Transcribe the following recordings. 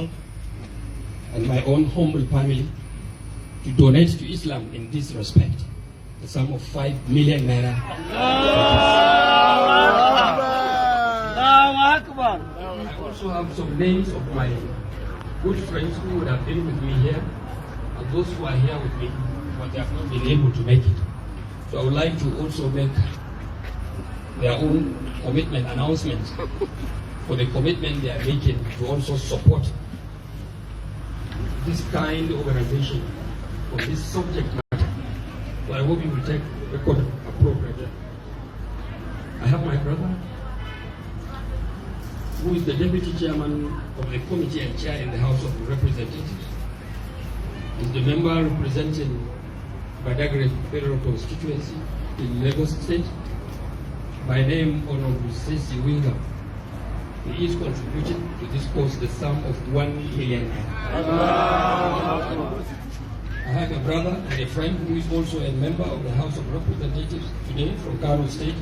myself and my own humble family to donate to Islam in this respect, the sum of 5 million naira. I also have some names of my good friends who would have been with me here, and those who are here with me, but they have not been able to make it. So I would like to also make their own commitment announcements for the commitment they are making to also support this kind of organization on this subject matter. So I hope you will take record appropriately. I have my brother, who is the deputy chairman of the committee and chair in the House of Representatives. He's the member representing Badagry Federal Constituency in Lagos State, by name Honorable Stacey William. He is contributing to this cause the sum of 1 million. I have a brother and a friend who is also a member of the House of Representatives today from Kano State,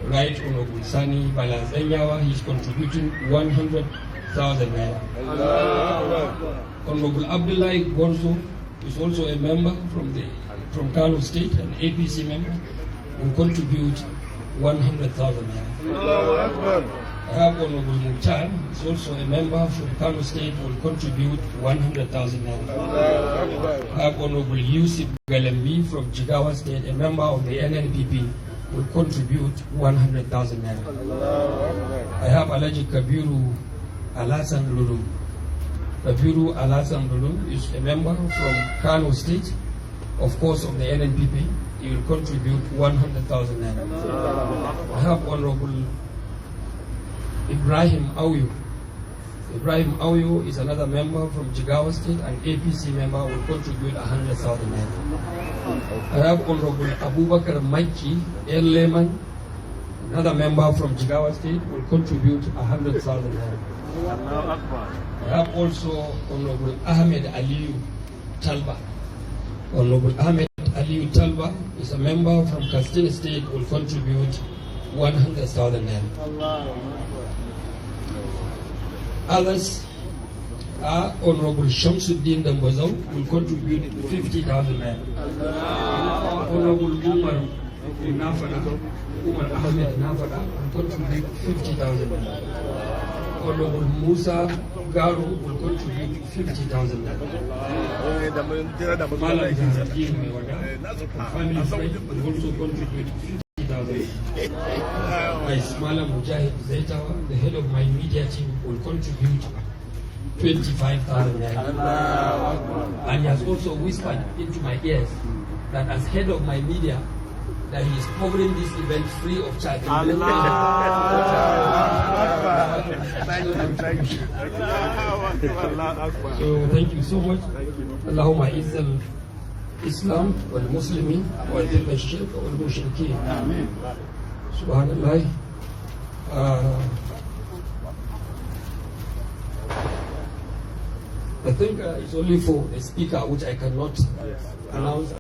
Right Honorable Sani Balazenyawa. He is contributing 100,000 naira. Honorable Abdullahi Gonzo is also a member from Kano State, an APC member, will contribute 100,000 naira. I have Honorable Mukhtar, is also a member from Kano State, will contribute 100,000 naira. I have Honorable Yusuf Galembi from Jigawa State, a member of the NNPP, will contribute 100,000 naira. I have Alhaji Kabiru Alasan Lulu. Kabiru Alasan Lulu is a member from Kano State, of course, of the NNPP. He will contribute 100,000 naira. I have Honorable Ibrahim Auyo. Ibrahim Auyo is another member from Jigawa State, an APC member, will contribute 100,000 naira. I have Honorable Abubakar Maiki El Lehman, another member from Jigawa State, will contribute 100,000 naira. I have also Honorable Ahmed Aliyu Talba. Honorable Ahmed Aliyu Talba is a member from Katsina State, will contribute 100,000 naira. Others are Honorable Shamsuddin Dambazaw, will contribute 50,000 naira. Honorable Umar Ahmed Nafada will contribute 50,000 naira. Honorable Musa Garu will contribute 50,000 naira. Malam Zahraddin Mewada, family friend, will also contribute 50,000 naira. Malam Mujahid Zaitawa, the head of my media team, will contribute 25,000 naira. And he has also whispered into my ears that as head of my media, that he is covering this event free of charge. So thank you so much. Allahumma izzal Islam wal Muslimin wa dhil shirk wal mushrikeen. Subhanallah. I think it's only for a speaker which I cannot announce.